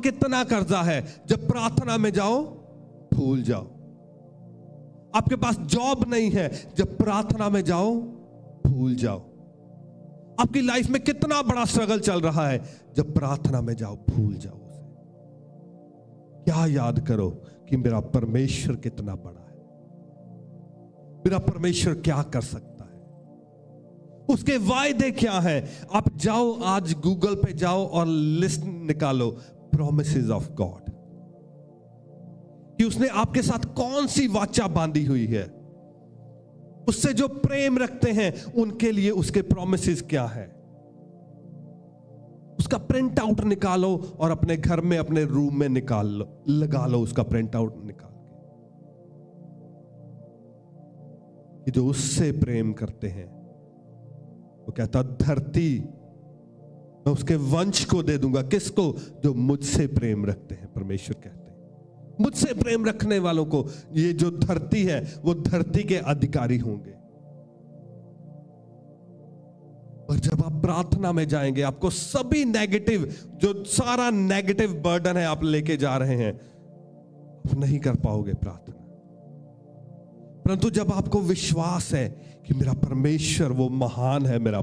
कितना कर्जा है, जब प्रार्थना में जाओ भूल जाओ। आपके पास जॉब नहीं है, जब प्रार्थना में जाओ भूल जाओ। आपकी लाइफ में कितना बड़ा स्ट्रगल चल रहा है, जब प्रार्थना में जाओ भूल जाओ उसे। क्या याद करो कि मेरा परमेश्वर कितना बड़ा है, मेरा परमेश्वर क्या कर सकता है, उसके वायदे क्या है। आप जाओ, आज गूगल पे जाओ और लिस्ट निकालो प्रॉमिसेस ऑफ गॉड, कि उसने आपके साथ कौन सी वाचा बांधी हुई है। उससे जो प्रेम रखते हैं उनके लिए उसके प्रॉमिसेस क्या है, उसका प्रिंट आउट निकालो और अपने घर में अपने रूम में निकाल लो, लगा लो उसका प्रिंट आउट निकाल के। कि जो उससे प्रेम करते हैं, वो कहता धरती मैं उसके वंश को दे दूंगा। किसको? जो मुझसे प्रेम रखते हैं। परमेश्वर कहते हैं मुझसे प्रेम रखने वालों को ये जो धरती है वो धरती के अधिकारी होंगे। और जब आप प्रार्थना में जाएंगे, आपको सभी नेगेटिव, जो सारा नेगेटिव बर्डन है आप लेके जा रहे हैं, आप नहीं कर पाओगे प्रार्थना। परंतु जब आपको विश्वास है कि मेरा परमेश्वर वो महान है, मेरा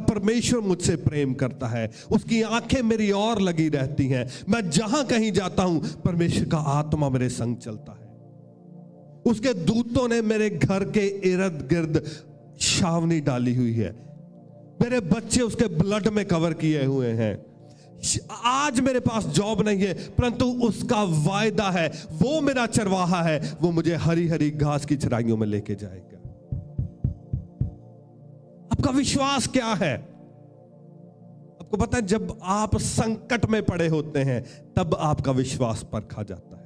परमेश्वर मुझसे प्रेम करता है, उसकी आंखें मेरी ओर लगी रहती हैं, मैं जहां कहीं जाता हूं परमेश्वर का आत्मा मेरे संग चलता है, उसके दूतों ने मेरे घर के इर्द गिर्द छावनी डाली हुई है, मेरे बच्चे उसके ब्लड में कवर किए हुए हैं। आज मेरे पास जॉब नहीं है, परंतु उसका वायदा है, वो मेरा चरवाहा है, वो मुझे हरी हरी घास की चराइयों में लेके जाएगा। आपका विश्वास क्या है? आपको पता है जब आप संकट में पड़े होते हैं तब आपका विश्वास परखा जाता है।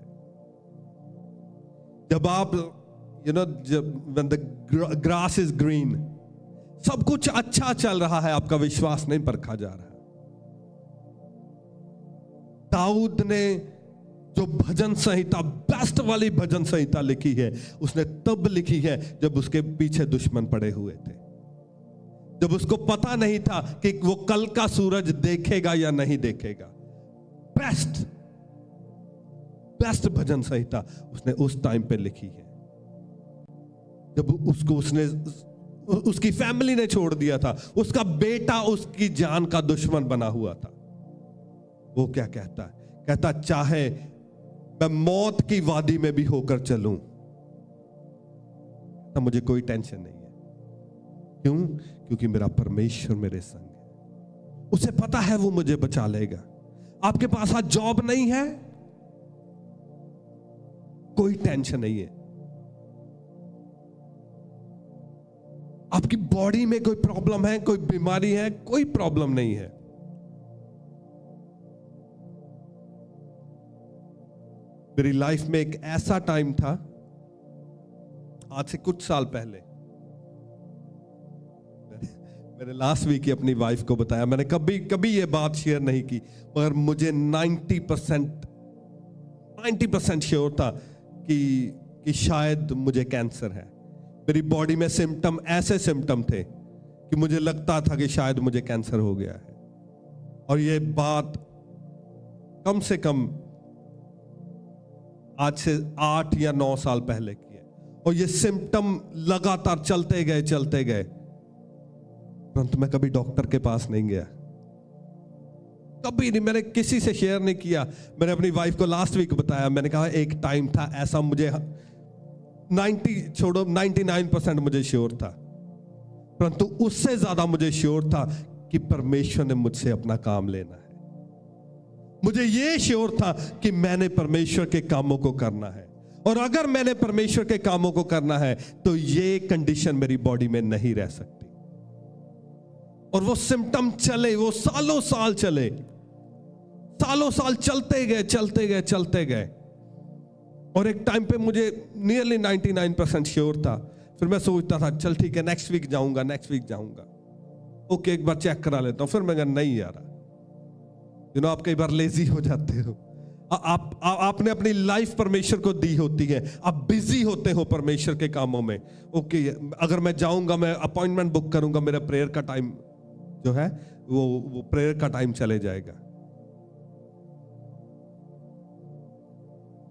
जब आप when the grass is green, सब कुछ अच्छा चल रहा है, आपका विश्वास नहीं परखा जा रहा। दाऊद ने जो भजन संहिता, बेस्ट वाली भजन संहिता लिखी है, उसने तब लिखी है जब उसके पीछे दुश्मन पड़े हुए थे, जब उसको पता नहीं था कि वो कल का सूरज देखेगा या नहीं देखेगा। बेस्ट भजन संहिता उसने उस टाइम पे लिखी है, जब उसकी फैमिली ने छोड़ दिया था, उसका बेटा उसकी जान का दुश्मन बना हुआ था। वो क्या कहता है? कहता चाहे मैं मौत की वादी में भी होकर चलूं तो मुझे कोई टेंशन नहीं है। क्यों? क्योंकि मेरा परमेश्वर मेरे संग है, उसे पता है वो मुझे बचा लेगा। आपके पास आज जॉब नहीं है, कोई टेंशन नहीं है। आपकी बॉडी में कोई प्रॉब्लम है, कोई बीमारी है, कोई प्रॉब्लम नहीं है। मेरी लाइफ में एक ऐसा टाइम था, आज से कुछ साल पहले, मैंने लास्ट वीक ही अपनी वाइफ को बताया, मैंने कभी ये बात शेयर नहीं की, मगर मुझे 90% श्योर था कि शायद मुझे कैंसर है। मेरी बॉडी में ऐसे सिम्टम थे कि मुझे लगता था कि शायद मुझे कैंसर हो गया है। और ये बात कम से कम आज से 8 या 9 साल पहले की है। और ये सिम्टम लगातार चलते गए, परंतु मैं कभी डॉक्टर के पास नहीं गया, कभी नहीं, मैंने किसी से शेयर नहीं किया। मैंने अपनी वाइफ को लास्ट वीक बताया, मैंने कहा एक टाइम था ऐसा, मुझे 99% मुझे श्योर था, परंतु उससे ज्यादा मुझे श्योर था कि परमेश्वर ने मुझसे अपना काम लेना है। मुझे यह श्योर था कि मैंने परमेश्वर के कामों को करना है, और अगर मैंने परमेश्वर के कामों को करना है तो ये कंडीशन मेरी बॉडी में नहीं रह सकती। और वो सिम्टम चले, वो सालों साल चलते गए, और एक टाइम पे मुझे नियरली 99% श्योर था। फिर मैं सोचता था चल ठीक है, नेक्स्ट वीक जाऊंगा, ओके एक बार चेक करा लेता हूं। फिर मैं नहीं यार, आप कई बार लेजी हो जाते हो। आपने अपनी लाइफ परमेश्वर को दी होती है, आप बिजी होते हो परमेश्वर के कामों में। ओके अगर मैं जाऊंगा, मैं अपॉइंटमेंट बुक करूंगा, मेरा प्रेयर का टाइम जो है वो प्रेयर का टाइम चले जाएगा।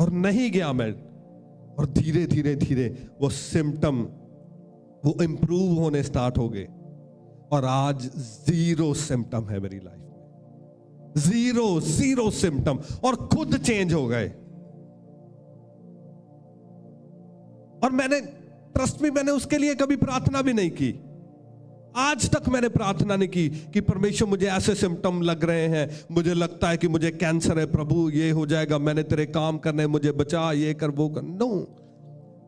और नहीं गया मैं, और धीरे धीरे धीरे वो सिम्टम वो इंप्रूव होने स्टार्ट हो गए, और आज 0 सिम्टम है मेरी लाइफ में, 0 सिम्टम, और खुद चेंज हो गए। और मैंने ट्रस्ट में, मैंने उसके लिए कभी प्रार्थना भी नहीं की, आज तक मैंने प्रार्थना नहीं की कि परमेश्वर मुझे ऐसे सिम्टम लग रहे हैं, मुझे लगता है कि मुझे कैंसर है, प्रभु ये हो जाएगा, मैंने तेरे काम करने, मुझे बचा, ये कर वो कर। नो,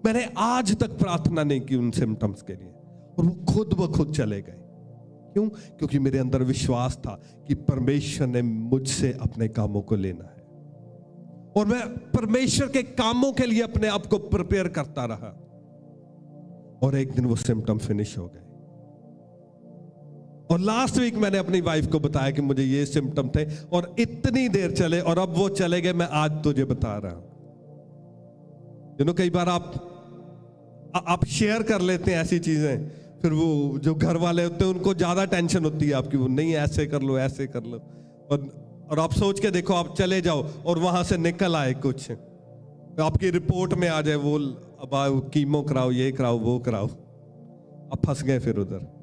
मैंने आज तक प्रार्थना नहीं की उन सिम्टम्स के लिए, और वो खुद ब खुद चले गए। क्यों? क्योंकि मेरे अंदर विश्वास था कि परमेश्वर ने मुझसे अपने कामों को लेना है, और मैं परमेश्वर के कामों के लिए अपने आप को प्रिपेयर करता रहा, और एक दिन वो सिम्टम फिनिश हो गए। और लास्ट वीक मैंने अपनी वाइफ को बताया कि मुझे ये सिम्टम थे, और इतनी देर चले, और अब वो चले गए, मैं आज तुझे बता रहा हूं। कई बार आप शेयर कर लेते हैं ऐसी चीजें, फिर वो जो घर वाले होते हैं उनको ज्यादा टेंशन होती है आपकी, वो नहीं ऐसे कर लो, ऐसे कर लो, और आप सोच के देखो, आप चले जाओ और वहां से निकल आए कुछ, तो आपकी रिपोर्ट में आ जाए वो, अब कीमो कराओ, ये कराओ, वो कराओ, आप फंस गए फिर उधर।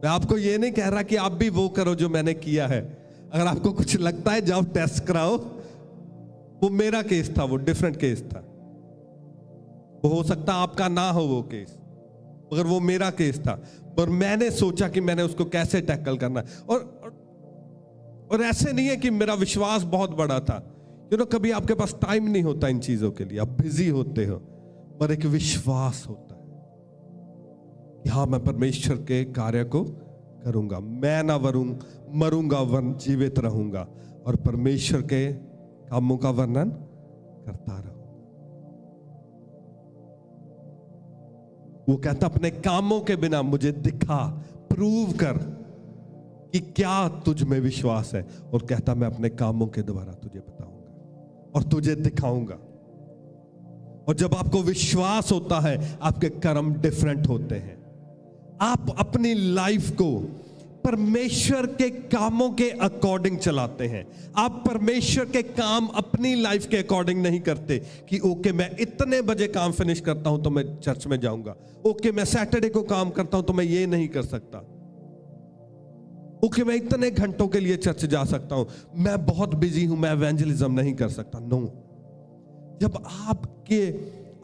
मैं आपको ये नहीं कह रहा कि आप भी वो करो जो मैंने किया है, अगर आपको कुछ लगता है जाओ टेस्ट कराओ, वो मेरा केस था, वो डिफरेंट केस था, वो हो सकता आपका ना हो वो केस, मगर वो मेरा केस था, और मैंने सोचा कि मैंने उसको कैसे टैकल करना है। और ऐसे नहीं है कि मेरा विश्वास बहुत बड़ा था, कभी आपके पास टाइम नहीं होता इन चीजों के लिए, आप बिजी होते हो, पर एक विश्वास होता है कि हाँ, मैं परमेश्वर के कार्य को करूंगा, मैं ना मरूंगा वरन जीवित रहूंगा, और परमेश्वर के कामों का वर्णन करता रहूंगा। वो कहता अपने कामों के बिना मुझे दिखा, प्रूव कर कि क्या तुझ में विश्वास है, और कहता मैं अपने कामों के द्वारा तुझे बताऊंगा और तुझे दिखाऊंगा। और जब आपको विश्वास होता है, आपके कर्म डिफरेंट होते हैं। आप अपनी लाइफ को परमेश्वर के कामों के अकॉर्डिंग चलाते हैं। आप परमेश्वर के काम अपनी लाइफ के अकॉर्डिंग नहीं करते कि ओके मैं इतने बजे काम फिनिश करता हूं तो मैं चर्च में जाऊंगा, ओके मैं सैटरडे को काम करता हूं तो मैं ये नहीं कर सकता, ओके मैं इतने घंटों के लिए चर्च जा सकता हूं, मैं बहुत बिजी हूं, मैं एवेंजलिज्म नहीं कर सकता। नो, जब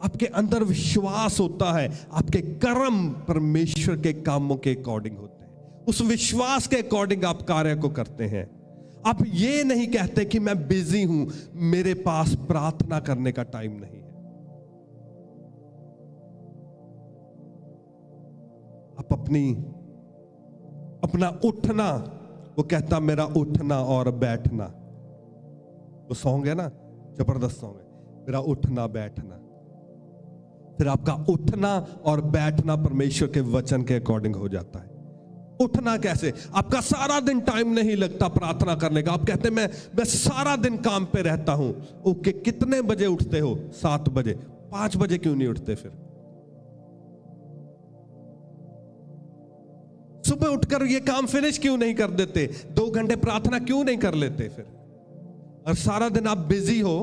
आपके अंदर विश्वास होता है, आपके कर्म परमेश्वर के कामों के अकॉर्डिंग होते हैं, उस विश्वास के अकॉर्डिंग आप कार्य को करते हैं। आप ये नहीं कहते कि मैं बिजी हूं, मेरे पास प्रार्थना करने का टाइम नहीं है। आप अपना उठना, वो कहता मेरा उठना और बैठना, वो सॉन्ग है ना, जबरदस्त सॉन्ग है, मेरा उठना बैठना। फिर आपका उठना और बैठना परमेश्वर के वचन के अकॉर्डिंग हो जाता है। उठना कैसे? आपका सारा दिन टाइम नहीं लगता प्रार्थना करने का, आप कहते हैं मैं सारा दिन काम पे रहता हूं। ओके, कितने बजे उठते हो? 7 बजे। 5 बजे क्यों नहीं उठते? फिर सुबह उठकर ये काम फिनिश क्यों नहीं कर देते? 2 घंटे प्रार्थना क्यों नहीं कर लेते? फिर और सारा दिन आप बिजी हो,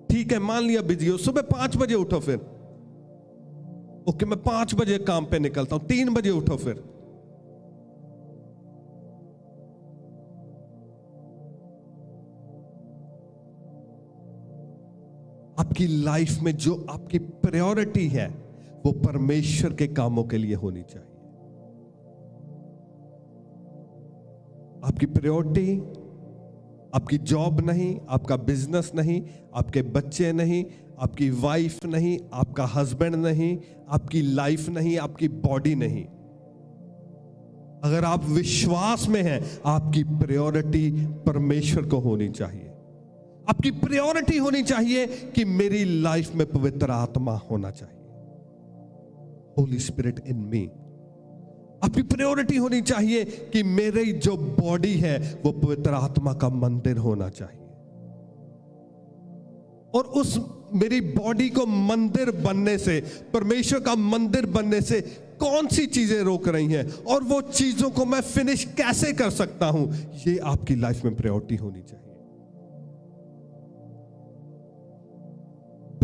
ठीक है, मान लिया बिजी हो, सुबह 5 बजे उठो। फिर ओके, मैं 5 बजे काम पे निकलता हूं, 3 बजे उठो। फिर आपकी लाइफ में जो आपकी प्रायोरिटी है वो परमेश्वर के कामों के लिए होनी चाहिए। आपकी प्रायोरिटी आपकी जॉब नहीं, आपका बिजनेस नहीं, आपके बच्चे नहीं, आपकी वाइफ नहीं, आपका हस्बैंड नहीं, आपकी लाइफ नहीं, आपकी बॉडी नहीं। अगर आप विश्वास में हैं, आपकी प्रायोरिटी परमेश्वर को होनी चाहिए। आपकी प्रायोरिटी होनी चाहिए कि मेरी लाइफ में पवित्र आत्मा होना चाहिए, होली स्पिरिट इन मी। आपकी प्रायोरिटी होनी चाहिए कि मेरी जो बॉडी है वो पवित्र आत्मा का मंदिर होना चाहिए। और उस मेरी बॉडी को मंदिर बनने से, परमेश्वर का मंदिर बनने से कौन सी चीजें रोक रही हैं, और वो चीजों को मैं फिनिश कैसे कर सकता हूं, ये आपकी लाइफ में प्रायोरिटी होनी चाहिए।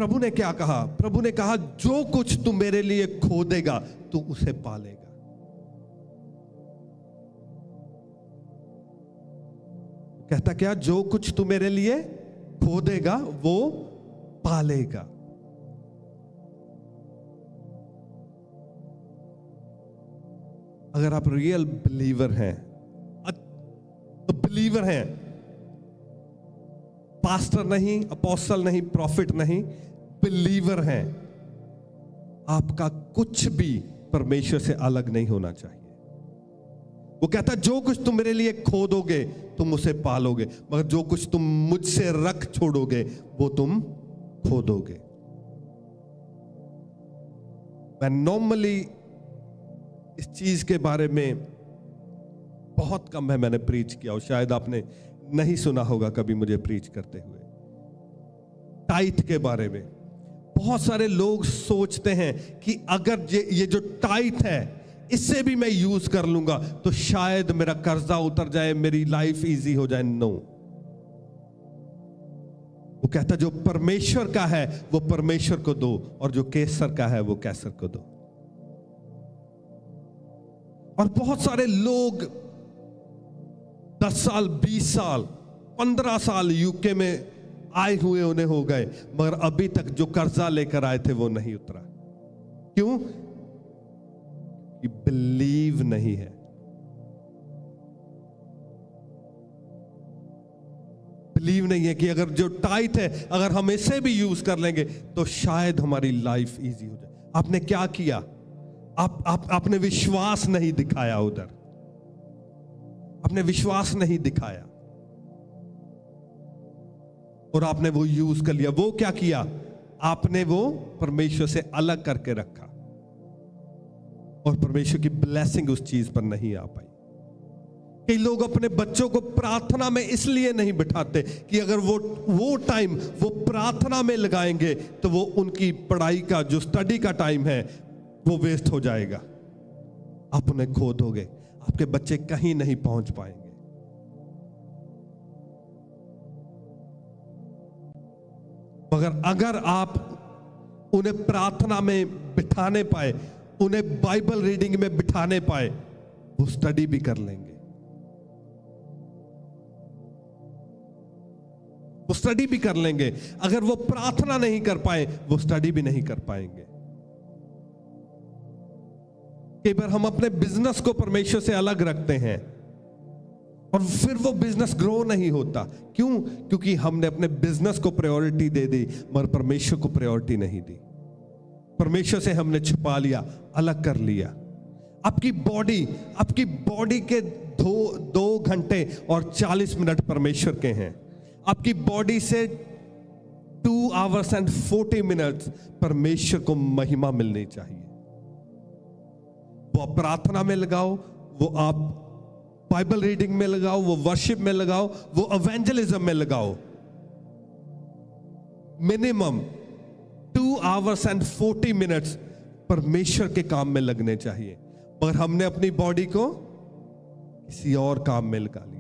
प्रभु ने क्या कहा? प्रभु ने कहा जो कुछ तू मेरे लिए खोदेगा तू उसे पालेगा। कहता क्या? जो कुछ तू मेरे लिए खोदेगा वो पालेगा। अगर आप रियल बिलीवर हैं, तो बिलीवर हैं, पास्टर नहीं, अपोस्टल नहीं, प्रॉफिट नहीं, बिलीवर हैं, आपका कुछ भी परमेश्वर से अलग नहीं होना चाहिए। वो कहता जो कुछ तुम मेरे लिए खोदोगे तुम उसे पालोगे, मगर जो कुछ तुम मुझसे रख छोड़ोगे वो तुम खोदोगे। मैं नॉर्मली इस चीज के बारे में बहुत कम है मैंने प्रीच किया, और शायद आपने नहीं सुना होगा कभी मुझे प्रीच करते हुए। टाइथ के बारे में बहुत सारे लोग सोचते हैं कि अगर ये जो टाइथ है इससे भी मैं यूज कर लूंगा तो शायद मेरा कर्जा उतर जाए, मेरी लाइफ इजी हो जाए। नो, वो कहता जो परमेश्वर का है वो परमेश्वर को दो, और जो कैसर का है वो कैसर को दो। और बहुत सारे लोग 10 साल, 20 साल, 15 साल यूके में आए हुए उन्हें हो गए, मगर अभी तक जो कर्जा लेकर आए थे वो नहीं उतरा। क्यों? कि बिलीव नहीं है। बिलीव नहीं है कि अगर जो टाइथ है अगर हम इसे भी यूज कर लेंगे तो शायद हमारी लाइफ इजी हो जाए। आपने क्या किया? आपने विश्वास नहीं दिखाया, उधर आपने विश्वास नहीं दिखाया और आपने वो यूज कर लिया। वो क्या किया? आपने वो परमेश्वर से अलग करके रखा और परमेश्वर की ब्लेसिंग उस चीज पर नहीं आ पाई। कई लोग अपने बच्चों को प्रार्थना में इसलिए नहीं बिठाते कि अगर वो टाइम वो प्रार्थना में लगाएंगे तो वो उनकी पढ़ाई का जो स्टडी का टाइम है वो वेस्ट हो जाएगा। आप उन्हें खो दोगे, आपके बच्चे कहीं नहीं पहुंच पाएंगे। मगर अगर आप उन्हें प्रार्थना में बिठाने पाए, उन्हें बाइबल रीडिंग में बिठाने पाए, वो स्टडी भी कर लेंगे, वो स्टडी भी कर लेंगे। अगर वो प्रार्थना नहीं कर पाए वो स्टडी भी नहीं कर पाएंगे। कई बार हम अपने बिजनेस को परमेश्वर से अलग रखते हैं और फिर वो बिजनेस ग्रो नहीं होता। क्यों? क्योंकि हमने अपने बिजनेस को प्रायोरिटी दे दी मगर परमेश्वर को प्रायोरिटी नहीं दी। परमेश्वर से हमने छुपा लिया, अलग कर लिया। आपकी बॉडी के 2 घंटे और 40 मिनट परमेश्वर के हैं। आपकी बॉडी से 2 hours and 40 minutes परमेश्वर को महिमा मिलनी चाहिए। वो आप प्रार्थना में लगाओ, वो आप बाइबल रीडिंग में लगाओ, वो वर्शिप में लगाओ, वो एवेंजलिज्म में लगाओ। मिनिमम 2 hours and 40 minutes परमेश्वर के काम में लगने चाहिए। पर हमने अपनी बॉडी को किसी और काम में लगा लिया।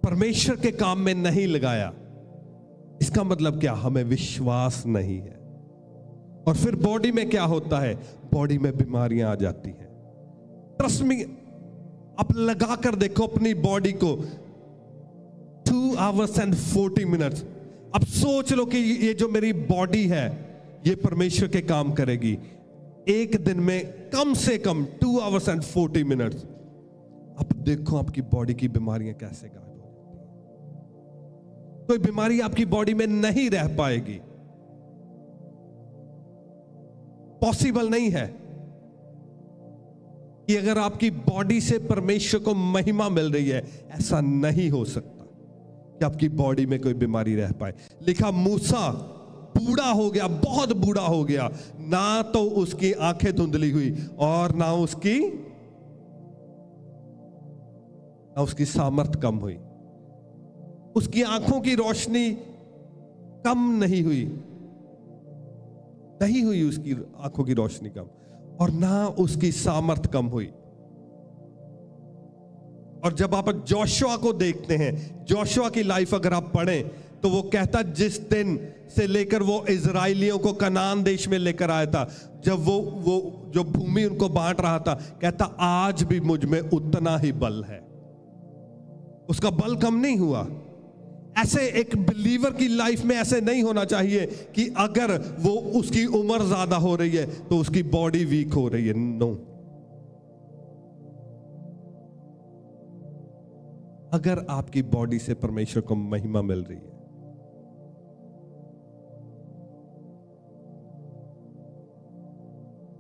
परमेश्वर के काम में नहीं लगाया। इसका मतलब क्या? हमें विश्वास नहीं है। और फिर बॉडी में क्या होता है? बॉडी में बीमारियां आ जाती हैं। ट्रस्ट मी, आप लगा कर देखो अपनी बॉडी को 2 hours and 40 minutes। अब सोच लो कि ये जो मेरी बॉडी है ये परमेश्वर के काम करेगी। एक दिन में कम से कम 2 hours and 40 minutes। अब देखो आपकी बॉडी की बीमारियां कैसे गायब हो जाती हैं। कोई बीमारी आपकी बॉडी में नहीं रह पाएगी, पॉसिबल नहीं है कि अगर आपकी बॉडी से परमेश्वर को महिमा मिल रही है, ऐसा नहीं हो सकता कि आपकी बॉडी में कोई बीमारी रह पाए। लिखा मूसा बूढ़ा हो गया, बहुत बूढ़ा हो गया, ना तो उसकी आंखें धुंधली हुई और ना उसकी सामर्थ कम हुई। उसकी आंखों की रोशनी कम नहीं हुई, उसकी आंखों की रोशनी कम, और ना उसकी सामर्थ कम हुई। और जब आप जोशुआ को देखते हैं, जोशुआ की लाइफ अगर आप पढ़ें तो वो कहता जिस दिन से लेकर वो इजराइलियों को कनान देश में लेकर आया था, जब वो जो भूमि उनको बांट रहा था, कहता आज भी मुझ में उतना ही बल है, उसका बल कम नहीं हुआ। ऐसे एक बिलीवर की लाइफ में ऐसे नहीं होना चाहिए कि अगर वो उसकी उम्र ज्यादा हो रही है तो उसकी बॉडी वीक हो रही है। नो, अगर आपकी बॉडी से परमेश्वर को महिमा मिल रही है,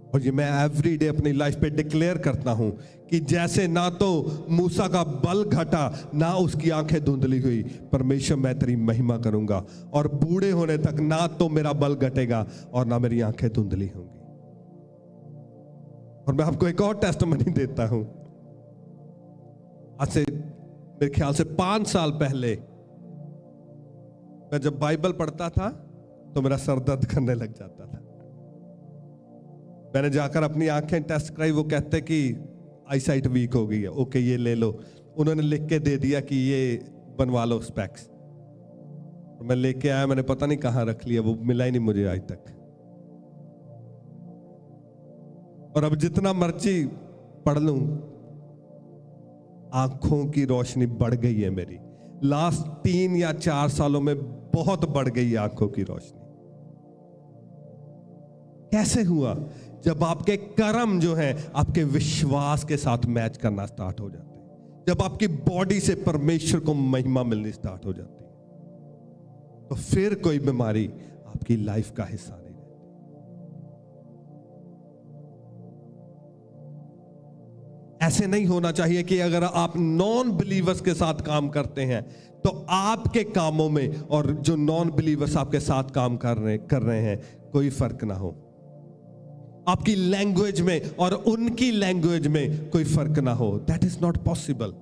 और ये मैं एवरी डे अपनी लाइफ पे डिक्लेयर करता हूं कि जैसे ना तो मूसा का बल घटा ना उसकी आंखें धुंधली हुई, परमेश्वर मैं तेरी महिमा करूंगा, और बूढ़े होने तक ना तो मेरा बल घटेगा और ना मेरी आंखें धुंधली होंगी। और मैं आपको एक और टेस्टिमनी देता हूं। आज से मेरे ख्याल से 5 साल पहले मैं जब बाइबल पढ़ता था तो मेरा सर दर्द करने लग जाता था। मैंने जाकर अपनी आंखें टेस्ट कराई, वो कहते कि आईसाइट वीक हो गई है। ओके, ये ले लो। उन्होंने लिख के दे दिया कि ये बनवा लो स्पेक्स। मैं लेके आया, मैंने पता नहीं कहां रख लिया, वो मिला ही नहीं मुझे आज तक। और अब जितना मर्जी पढ़ लूं, आंखों की रोशनी बढ़ गई है मेरी। लास्ट 3 या 4 सालों में बहुत बढ़ गई है आंखों की रोशनी। कैसे हुआ? जब आपके कर्म जो हैं आपके विश्वास के साथ मैच करना स्टार्ट हो जाते हैं, जब आपकी बॉडी से परमेश्वर को महिमा मिलनी स्टार्ट हो जाती है, तो फिर कोई बीमारी आपकी लाइफ का हिस्सा नहीं रहती। ऐसे नहीं होना चाहिए कि अगर आप नॉन बिलीवर्स के साथ काम करते हैं तो आपके कामों में और जो नॉन बिलीवर्स आपके साथ काम कर रहे हैं कोई फर्क ना हो, आपकी लैंग्वेज में और उनकी लैंग्वेज में कोई फर्क ना हो। That is not possible.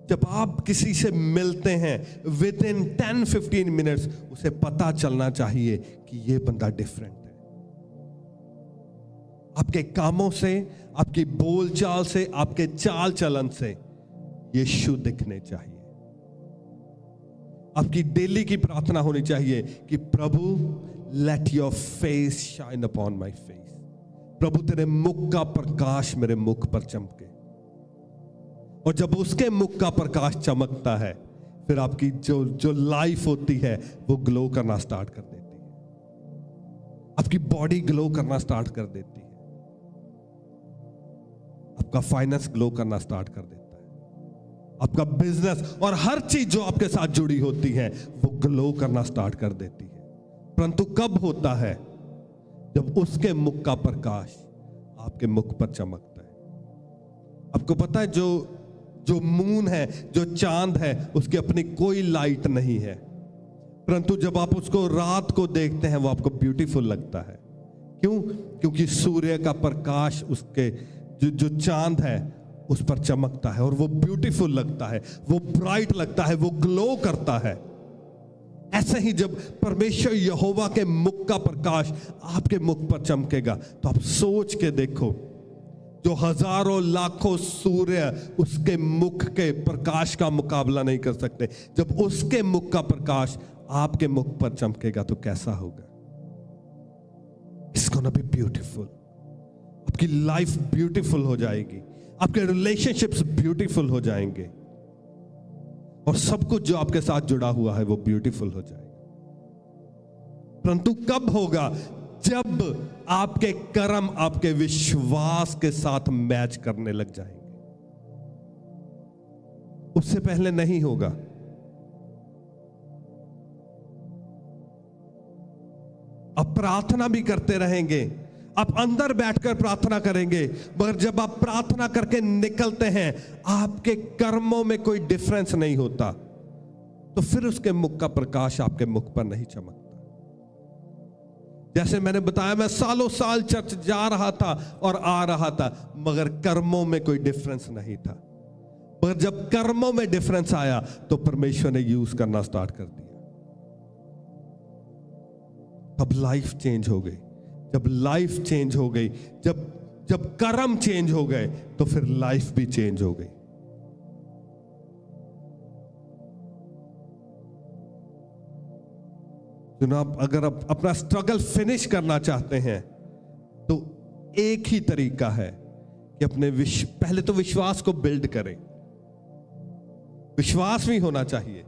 जब आप किसी से मिलते हैं विद इन 10-15 मिनट्स उसे पता चलना चाहिए कि ये बंदा डिफरेंट है। आपके कामों से, आपकी बोलचाल से, आपके चाल चलन से यीशु दिखने चाहिए। आपकी डेली की प्रार्थना होनी चाहिए कि प्रभु let your face shine upon my face. प्रभु तेरे मुख का प्रकाश मेरे मुख पर चमके। और जब उसके मुख का प्रकाश चमकता है फिर आपकी जो लाइफ होती है वो ग्लो करना स्टार्ट कर देती है। आपकी बॉडी ग्लो करना स्टार्ट कर देती है। आपका फाइनेंस ग्लो करना स्टार्ट कर देता है। आपका बिजनेस और हर चीज जो आपके साथ जुड़ी होती है वो ग्लो करना स्टार्ट कर देती है। परंतु कब होता है? जब उसके मुख का प्रकाश आपके मुख पर चमकता है। आपको पता है जो मून है, जो चांद है, उसकी अपनी कोई लाइट नहीं है, परंतु जब आप उसको रात को देखते हैं वो आपको ब्यूटीफुल लगता है। क्यों? क्योंकि सूर्य का प्रकाश उसके जो चांद है उस पर चमकता है और वो ब्यूटीफुल लगता है, वो ब्राइट लगता है, वो ग्लो करता है। ऐसे ही जब परमेश्वर यहोवा के मुख का प्रकाश आपके मुख पर चमकेगा तो आप सोच के देखो, जो हजारों लाखों सूर्य उसके मुख के प्रकाश का मुकाबला नहीं कर सकते, जब उसके मुख का प्रकाश आपके मुख पर चमकेगा तो कैसा होगा? It's gonna be beautiful. आपकी लाइफ ब्यूटीफुल हो जाएगी, आपके रिलेशनशिप्स ब्यूटीफुल हो जाएंगे और सब कुछ जो आपके साथ जुड़ा हुआ है वो ब्यूटीफुल हो जाएगा। परंतु कब होगा? जब आपके कर्म आपके विश्वास के साथ मैच करने लग जाएंगे, उससे पहले नहीं होगा। आप प्रार्थना भी करते रहेंगे, आप अंदर बैठकर प्रार्थना करेंगे, मगर जब आप प्रार्थना करके निकलते हैं आपके कर्मों में कोई डिफरेंस नहीं होता, तो फिर उसके मुख का प्रकाश आपके मुख पर नहीं चमकता। जैसे मैंने बताया, मैं सालों साल चर्च जा रहा था और आ रहा था, मगर कर्मों में कोई डिफरेंस नहीं था। मगर जब कर्मों में डिफरेंस आया तो परमेश्वर ने यूज करना स्टार्ट कर दिया। तब लाइफ चेंज हो गई। जब लाइफ चेंज हो गई, जब जब कर्म चेंज हो गए तो फिर लाइफ भी चेंज हो गई। जनाब, अगर आप अपना स्ट्रगल फिनिश करना चाहते हैं तो एक ही तरीका है कि अपने पहले तो विश्वास को बिल्ड करें। विश्वास भी होना चाहिए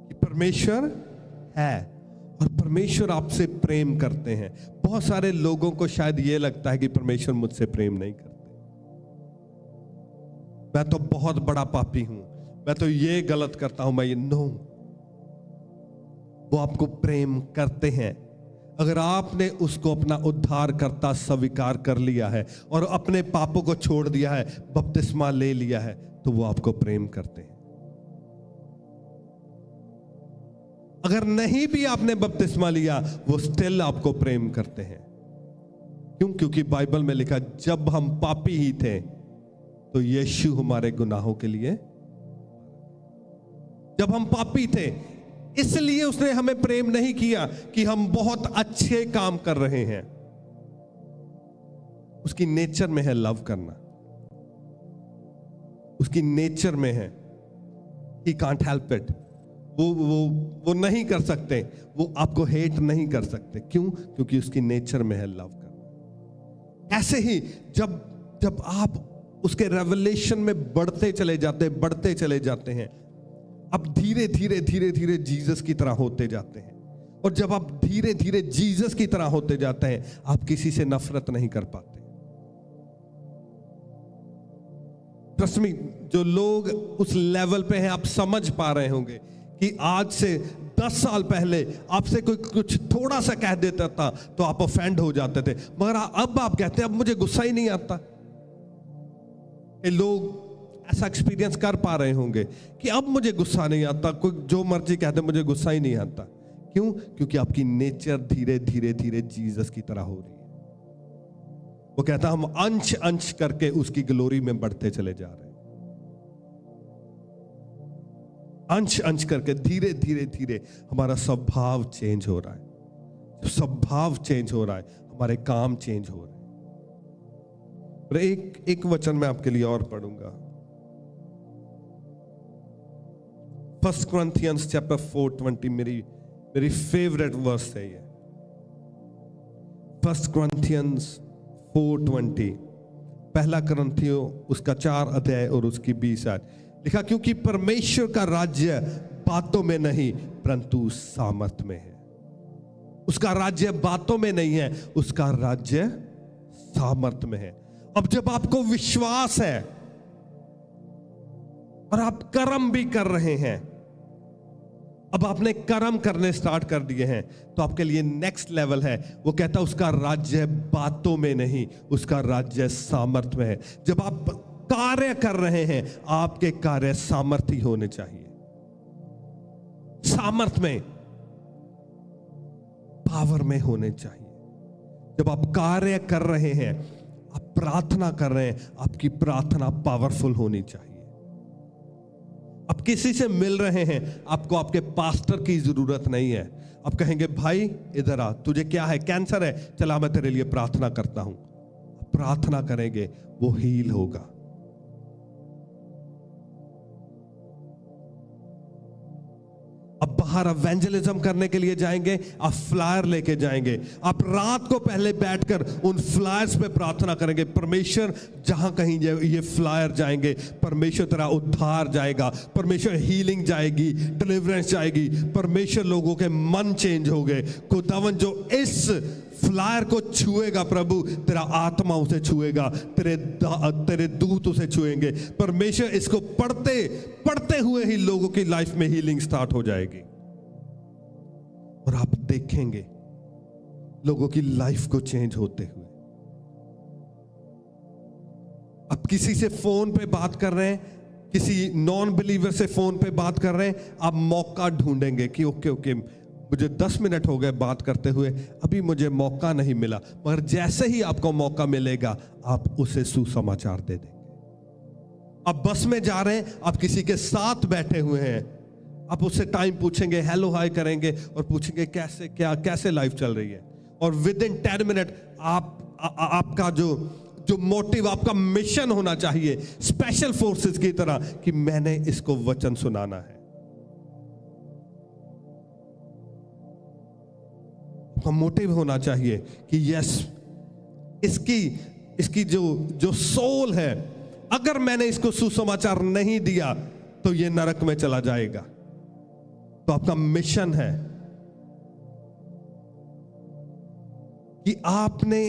कि परमेश्वर है और परमेश्वर आपसे प्रेम करते हैं। बहुत सारे लोगों को शायद यह लगता है कि परमेश्वर मुझसे प्रेम नहीं करते, मैं तो बहुत बड़ा पापी हूं, मैं तो ये गलत करता हूं, मैं ये नो। वो आपको प्रेम करते हैं। अगर आपने उसको अपना उद्धारकर्ता स्वीकार कर लिया है और अपने पापों को छोड़ दिया है, बपतिस्मा ले लिया है, तो वो आपको प्रेम करते हैं। अगर नहीं भी आपने बपतिस्मा लिया, वो स्टिल आपको प्रेम करते हैं। क्यों? क्योंकि बाइबल में लिखा, जब हम पापी ही थे तो यीशु हमारे गुनाहों के लिए, जब हम पापी थे, इसलिए उसने हमें प्रेम नहीं किया कि हम बहुत अच्छे काम कर रहे हैं। उसकी नेचर में है लव करना, उसकी नेचर में है, ही कांट हेल्प इट। वो नहीं कर सकते, वो आपको हेट नहीं कर सकते। क्यों? क्योंकि उसकी नेचर में है लव करना। ऐसे ही जब आप उसके रेवलेशन में बढ़ते चले जाते हैं, अब धीरे धीरे जीसस की तरह होते जाते हैं। और जब आप धीरे धीरे जीसस की तरह होते जाते हैं, आप किसी से नफरत नहीं कर पाते। ट्रस्ट मी, जो लोग उस लेवल पे हैं, आप समझ पा रहे होंगे कि आज से 10 साल पहले आपसे कोई कुछ थोड़ा सा कह देता था तो आप ऑफेंड हो जाते थे, मगर अब आप कहते हैं अब मुझे गुस्सा ही नहीं आता। ये लोग ऐसा एक्सपीरियंस कर पा रहे होंगे कि अब मुझे गुस्सा नहीं आता, कोई जो मर्जी कहते मुझे गुस्सा ही नहीं आता। क्यों? क्योंकि आपकी नेचर धीरे धीरे जीसस की तरह हो रही है। वो कहता हम अंश अंश करके उसकी ग्लोरी में बढ़ते चले जा रहे हैं। अंश अंश करके धीरे धीरे हमारा स्वभाव चेंज हो रहा है। जब स्वभाव चेंज हो रहा है, हमारे काम चेंज हो रहे हैं। और एक वचन मैं आपके लिए और पढ़ूंगा। 1 Corinthians chapter 4:20 मेरी फेवरेट वर्स है ये। 1 Corinthians 4:20, पहला करंथियों उसका 4 अध्याय और उसकी 20 आयत लिखा, क्योंकि परमेश्वर का राज्य बातों में नहीं परंतु सामर्थ में है। उसका राज्य बातों में नहीं है, उसका राज्य सामर्थ में है। अब जब आपको विश्वास है और आप कर्म भी कर रहे हैं, अब आपने कर्म करने स्टार्ट कर दिए हैं, तो आपके लिए नेक्स्ट लेवल है। वो कहता है उसका राज्य बातों में नहीं, उसका राज्य सामर्थ में है। जब आप कार्य कर रहे हैं, आपके कार्य सामर्थी होने चाहिए। सामर्थ में, पावर में होने चाहिए। जब आप कार्य कर रहे हैं, आप प्रार्थना कर रहे हैं, आपकी प्रार्थना पावरफुल होनी चाहिए। आप किसी से मिल रहे हैं, आपको आपके पास्टर की जरूरत नहीं है। आप कहेंगे भाई इधर आ, तुझे क्या है, कैंसर है, चला मैं तेरे लिए प्रार्थना करता हूं। प्रार्थना करेंगे, वो हील होगा। अब बाहर एवेंजलिज्म करने के लिए जाएंगे, आप फ्लायर लेके जाएंगे। आप रात को पहले बैठकर उन फ्लायर्स पे प्रार्थना करेंगे, परमेश्वर जहां कहीं ये फ्लायर जाएंगे, परमेश्वर तेरा उद्धार जाएगा, परमेश्वर हीलिंग जाएगी, डिलीवरेंस जाएगी, परमेश्वर लोगों के मन चेंज हो गए। खुदावन जो इस फ्लायर को छुएगा, प्रभु तेरा आत्मा उसे छुएगा, तेरे दूत उसे छुएंगे। परमेश्वर इसको पढ़ते हुए ही लोगों की लाइफ में हीलिंग स्टार्ट हो जाएगी। और आप देखेंगे लोगों की लाइफ को चेंज होते हुए। आप किसी से फोन पे बात कर रहे हैं, किसी नॉन बिलीवर से फोन पे बात कर रहे हैं, आप मौका ढूंढेंगे कि ओके मुझे 10 मिनट हो गए बात करते हुए, अभी मुझे मौका नहीं मिला। मगर जैसे ही आपको मौका मिलेगा, आप उसे सुसमाचार दे देंगे। आप बस में जा रहे हैं, आप किसी के साथ बैठे हुए हैं, आप उससे टाइम पूछेंगे, हेलो हाय करेंगे और पूछेंगे कैसे लाइफ चल रही है। और विद इन 10 मिनट आपका जो मोटिव, आपका मिशन होना चाहिए स्पेशल फोर्सेस की तरह कि मैंने इसको वचन सुनाना है। आपका मोटिव होना चाहिए कि यस, इसकी जो सोल है, अगर मैंने इसको सुसमाचार नहीं दिया तो ये नरक में चला जाएगा। तो आपका मिशन है कि आपने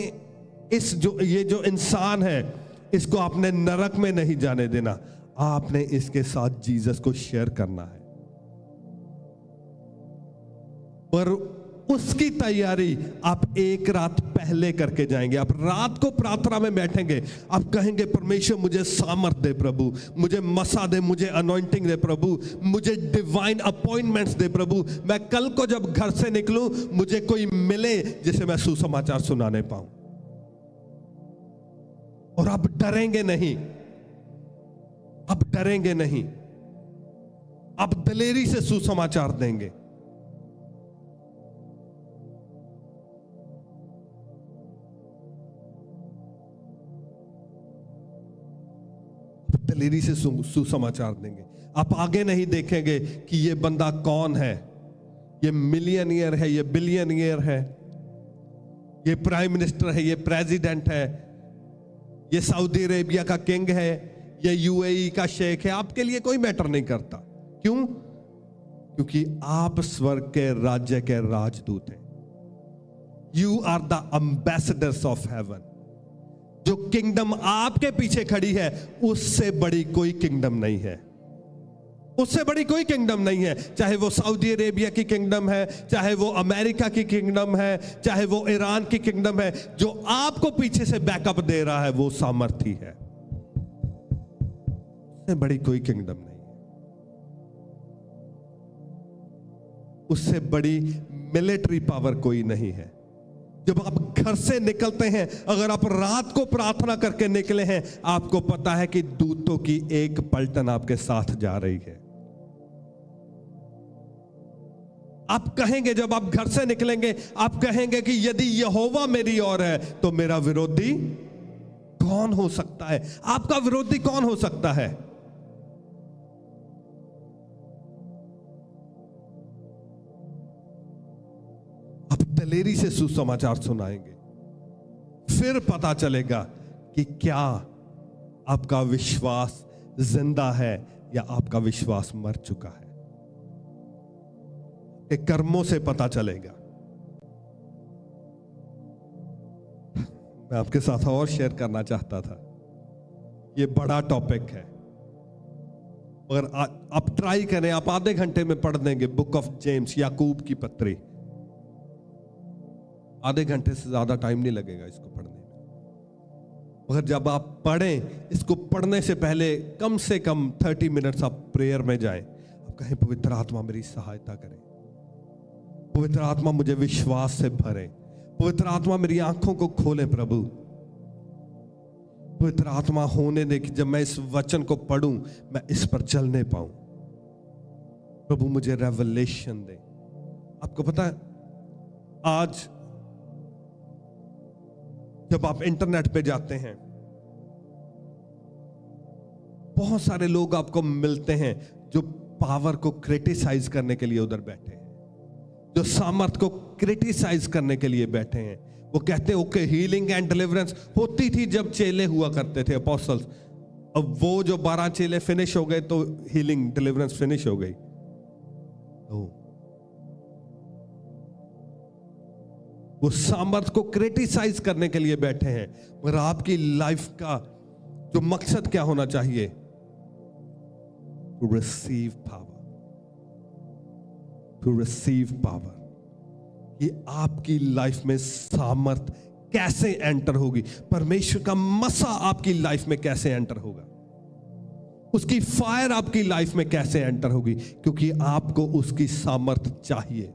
ये जो इंसान है, इसको आपने नरक में नहीं जाने देना, आपने इसके साथ जीसस को शेयर करना है। पर उसकी तैयारी आप एक रात पहले करके जाएंगे। आप रात को प्रार्थना में बैठेंगे, आप कहेंगे परमेश्वर मुझे सामर्थ दे प्रभु, मुझे मसा दे, मुझे अनॉइंटिंग दे प्रभु, मुझे डिवाइन अपॉइंटमेंट्स दे प्रभु। मैं कल को जब घर से निकलूं मुझे कोई मिले जिसे मैं सुसमाचार सुनाने पाऊं। और आप डरेंगे नहीं, आप डरेंगे नहीं, आप दलेरी से सुसमाचार देंगे। दलेरी से सुसमाचार देंगे। आप आगे नहीं देखेंगे कि ये बंदा कौन है, ये मिलियनियर है, ये बिलियनियर है, ये प्राइम मिनिस्टर है, ये प्रेसिडेंट है, ये सऊदी अरेबिया का किंग है, ये यूएई का शेख है। आपके लिए कोई मैटर नहीं करता। क्यों? क्योंकि आप स्वर्ग के राज्य के राजदूत हैं। You are the ambassadors of heaven. जो किंगडम आपके पीछे खड़ी है उससे बड़ी कोई किंगडम नहीं है, उससे बड़ी कोई किंगडम नहीं है। चाहे वो सऊदी अरेबिया की किंगडम है, चाहे वो अमेरिका की किंगडम है, चाहे वो ईरान की किंगडम है, जो आपको पीछे से बैकअप दे रहा है वो सामर्थी है। उससे बड़ी कोई किंगडम नहीं है, उससे बड़ी मिलिट्री पावर कोई नहीं है। जब आप घर से निकलते हैं, अगर आप रात को प्रार्थना करके निकले हैं, आपको पता है कि दूतों की एक पलटन आपके साथ जा रही है। आप कहेंगे, जब आप घर से निकलेंगे आप कहेंगे कि यदि यहोवा मेरी ओर है तो मेरा विरोधी कौन हो सकता है? आपका विरोधी कौन हो सकता है? दलेरी से सुसमाचार सुनाएंगे, फिर पता चलेगा कि क्या आपका विश्वास जिंदा है या आपका विश्वास मर चुका है। एक कर्मों से पता चलेगा। मैं आपके साथ और शेयर करना चाहता था, ये बड़ा टॉपिक है, मगर आप ट्राई करें, आप आधे घंटे में पढ़ देंगे बुक ऑफ जेम्स, याकूब की पत्री। आधे घंटे से ज्यादा टाइम नहीं लगेगा इसको पढ़ने में। मगर जब आप पढ़ें, इसको पढ़ने से पहले कम से कम 30 मिनट्स आप प्रेयर में जाएं। आप कहें पवित्र आत्मा मेरी सहायता करें, पवित्र आत्मा मुझे विश्वास से भरे, पवित्र आत्मा मेरी आंखों को खोले प्रभु, पवित्र आत्मा होने दे कि जब मैं इस वचन को पढ़ूं मैं इस पर चलने पाऊं। प्रभु मुझे रेवलेशन दे। आपको पता है, आज जब आप इंटरनेट पे जाते हैं, बहुत सारे लोग आपको मिलते हैं जो पावर को क्रिटिसाइज करने के लिए उधर बैठे हैं, जो सामर्थ को क्रिटिसाइज करने के लिए बैठे हैं। वो कहते हैं ओके, हीलिंग एंड डिलीवरेंस होती थी जब चेले हुआ करते थे, अपोस्टल्स। अब वो जो 12 चेले फिनिश हो गए तो हीलिंग डिलीवरेंस फिनिश हो गई। वो सामर्थ को क्रिटिसाइज करने के लिए बैठे हैं। मगर आपकी लाइफ का जो मकसद क्या होना चाहिए? To receive power, to receive power. ये आपकी लाइफ में सामर्थ कैसे एंटर होगी, परमेश्वर का मसा आपकी लाइफ में कैसे एंटर होगा, उसकी फायर आपकी लाइफ में कैसे एंटर होगी, क्योंकि आपको उसकी सामर्थ चाहिए।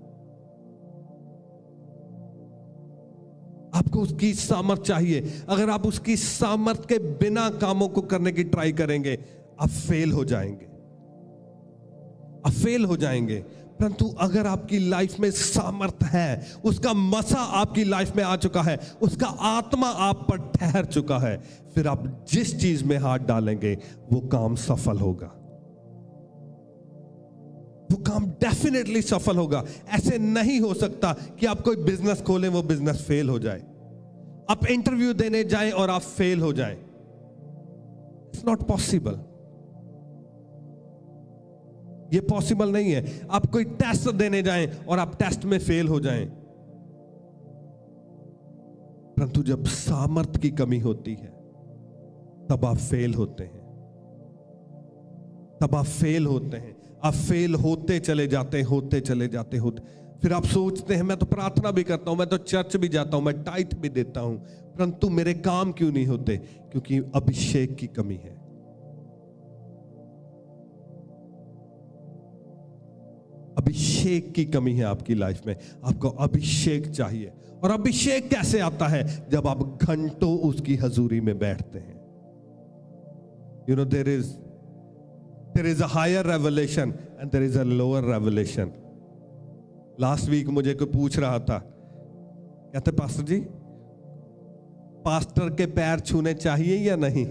आपको उसकी सामर्थ चाहिए। अगर आप उसकी सामर्थ के बिना कामों को करने की ट्राई करेंगे, आप फेल हो जाएंगे, आप फेल हो जाएंगे। परंतु अगर आपकी लाइफ में सामर्थ है, उसका मसा आपकी लाइफ में आ चुका है, उसका आत्मा आप पर ठहर चुका है, फिर आप जिस चीज में हाथ डालेंगे वो काम सफल होगा। वो काम डेफिनेटली सफल होगा। ऐसे नहीं हो सकता कि आप कोई बिजनेस खोलें, वो बिजनेस फेल हो जाए, आप इंटरव्यू देने जाएं और आप फेल हो जाएं। इट्स नॉट पॉसिबल, ये पॉसिबल नहीं है। आप कोई टेस्ट देने जाएं और आप टेस्ट में फेल हो जाएं। परंतु जब सामर्थ की कमी होती है तब आप फेल होते हैं, तब आप फेल होते हैं। आप फेल होते चले जाते होते। फिर आप सोचते हैं मैं तो प्रार्थना भी करता हूं, मैं तो चर्च भी जाता हूं, मैं टाइट भी देता हूं, परंतु मेरे काम क्यों नहीं होते? क्योंकि अभिषेक की कमी है। अभिषेक की कमी है आपकी लाइफ में। आपको अभिषेक चाहिए। और अभिषेक कैसे आता है? जब आप घंटों उसकी हजूरी में बैठते हैं। You know there is a higher revelation and there is a lower revelation. Last week मुझे कोई पूछ रहा था, कहते पास्टर जी पास्टर के पैर छूने चाहिए या नहीं?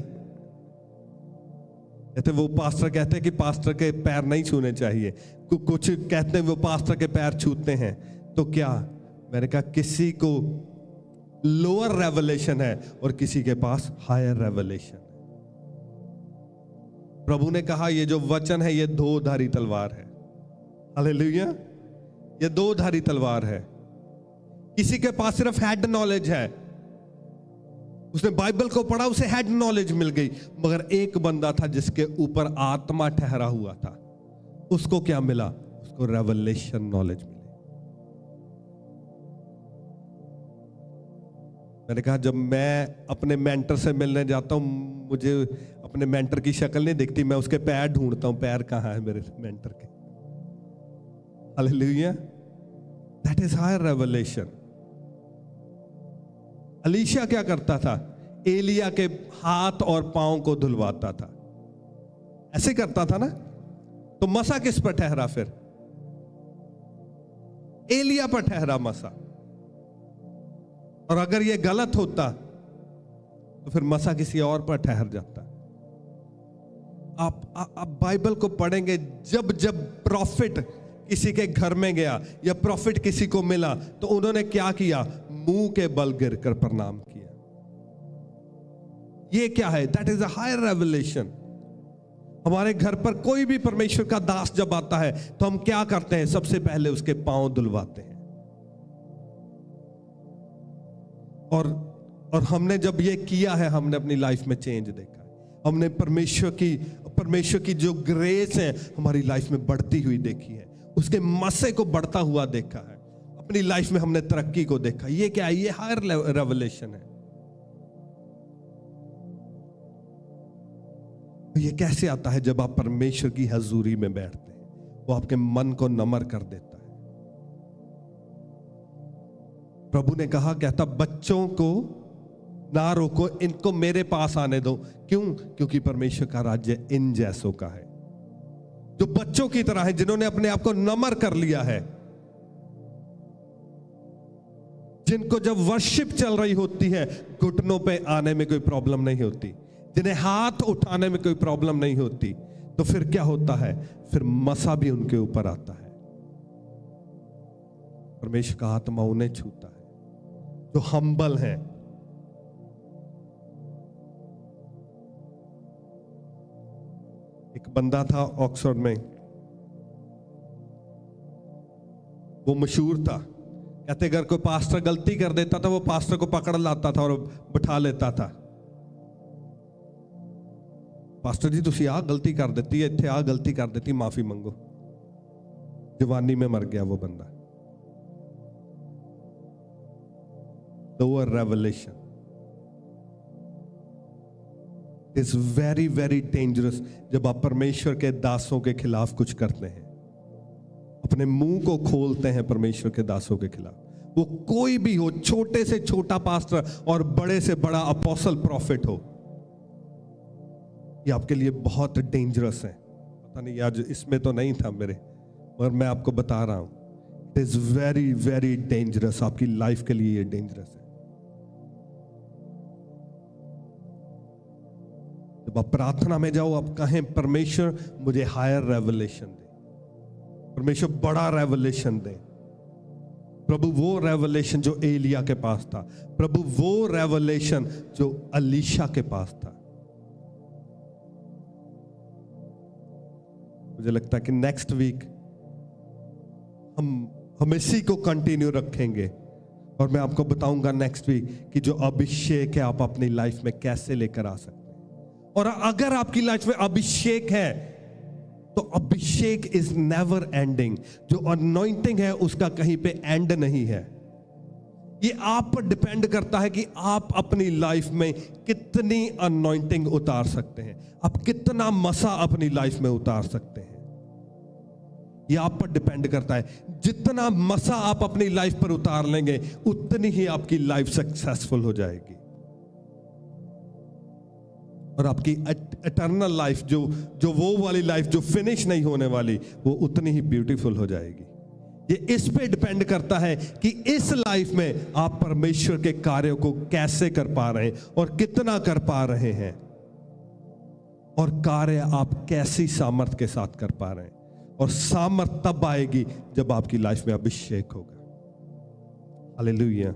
कहते वो पास्टर कहते हैं कि पास्टर के पैर नहीं छूने चाहिए, कुछ कहते हैं वो पास्टर के पैर छूते हैं। तो क्या? मैंने कहा किसी को लोअर रेवलेशन है और किसी के पास हायर रेवलेशन। प्रभु ने कहा ये जो वचन है ये दो धारी तलवार है। हालेलुया, ये दो धारी तलवार है। किसी के पास सिर्फ हेड नॉलेज है, उसने बाइबल को पढ़ा, उसे हेड नॉलेज मिल गई, मगर एक बंदा था जिसके ऊपर आत्मा ठहरा हुआ था। उसको क्या मिला? उसको रेवलेशन नॉलेज मिली। मैंने कहा जब मैं अपने मेंटर से मिलने जाता हूं, मुझे अपने मेंटर की शक्ल नहीं दिखती, मैं उसके पैर ढूंढता हूं, पैर कहां है मेरे मेंटर के। Hallelujah, that is higher revelation. Elisha क्या करता था? एलिया के हाथ और पांव को धुलवाता था, ऐसे करता था ना। तो मसा किस पर ठहरा? फिर एलिया पर ठहरा मसा। और अगर यह गलत होता तो फिर मसा किसी और पर ठहर जाता। आप बाइबल को पढ़ेंगे, जब जब प्रॉफिट किसी के घर में गया या प्रॉफिट किसी को मिला तो उन्होंने क्या किया? मुंह के बल गिरकर प्रणाम किया। ये क्या है? That is a higher revelation. हमारे घर पर कोई भी परमेश्वर का दास जब आता है तो हम क्या करते हैं? सबसे पहले उसके पांव धुलवाते हैं। और हमने जब ये किया है, हमने अपनी लाइफ में चेंज देखा है। हमने परमेश्वर की जो ग्रेस है हमारी लाइफ में बढ़ती हुई देखी है, उसके मसे को बढ़ता हुआ देखा है, अपनी लाइफ में हमने तरक्की को देखा। ये क्या है? ये हायर रेवलेशन है। ये कैसे आता है? जब आप परमेश्वर की हजूरी में बैठते हैं, वो आपके मन को नम्र कर देता है। प्रभु ने कहा, कहता बच्चों को ना रोको, इनको मेरे पास आने दो। क्यों? क्योंकि परमेश्वर का राज्य इन जैसों का है, जो बच्चों की तरह है, जिन्होंने अपने आप को नम्र कर लिया है, जिनको जब वर्शिप चल रही होती है घुटनों पे आने में कोई प्रॉब्लम नहीं होती, जिन्हें हाथ उठाने में कोई प्रॉब्लम नहीं होती। तो फिर क्या होता है? फिर मसा भी उनके ऊपर आता है। परमेश्वर का आत्मा उन्हें छूता है जो हम्बल है। एक बंदा था ऑक्सफोर्ड में, वो मशहूर था। कहते अगर कोई पास्टर गलती कर देता था, वो पास्टर को पकड़ लाता था और बिठा लेता था। पास्टर जी तुसी आ गलती कर देती है, इत्थे आ गलती कर देती, माफी मंगो। जवानी में मर गया वो बंदा। Lower revelation is very very dangerous. जब आप परमेश्वर के दासों के खिलाफ कुछ करते हैं, अपने मुंह को खोलते हैं परमेश्वर के दासों के खिलाफ, वो कोई भी हो, छोटे से छोटा पास्टर और बड़े से बड़ा अपोस्टल प्रॉफिट हो, ये आपके लिए बहुत डेंजरस है। पता नहीं आज इसमें तो नहीं था मेरे, और मैं आपको बता रहा हूं, it is very very dangerous, आपकी लाइफ के लिए ये डेंजरस है। जब आप प्रार्थना में जाओ, आप कहें परमेश्वर मुझे हायर रेवलेशन दे, परमेश्वर बड़ा रेवलेशन दे। प्रभु वो रेवलेशन जो एलिया के पास था, प्रभु वो रेवलेशन जो अलीशा के पास था। मुझे लगता है कि नेक्स्ट वीक हम इसी को कंटिन्यू रखेंगे और मैं आपको बताऊंगा नेक्स्ट वीक कि जो अभिषेक है आप अपनी लाइफ में कैसे लेकर आ सकते हैं। और अगर आपकी लाइफ में अभिषेक है तो अभिषेक इज नेवर एंडिंग। जो अनॉइंटिंग है उसका कहीं पे एंड नहीं है। ये आप पर डिपेंड करता है कि आप अपनी लाइफ में कितनी अनॉइंटिंग उतार सकते हैं, आप कितना मसा अपनी लाइफ में उतार सकते हैं। ये आप पर डिपेंड करता है। जितना मसा आप अपनी लाइफ पर उतार लेंगे उतनी ही आपकी लाइफ सक्सेसफुल हो जाएगी और आपकी एटर्नल लाइफ जो वो वाली लाइफ जो फिनिश नहीं होने वाली, वो उतनी ही ब्यूटीफुल हो जाएगी। ये इस पे डिपेंड करता है कि इस लाइफ में आप परमेश्वर के कार्यों को कैसे कर पा रहे हैं और कितना कर पा रहे हैं, और कार्य आप कैसी सामर्थ के साथ कर पा रहे हैं। और सामर्थ तब आएगी जब आपकी लाइफ में अभिषेक होगा। हालेलुया।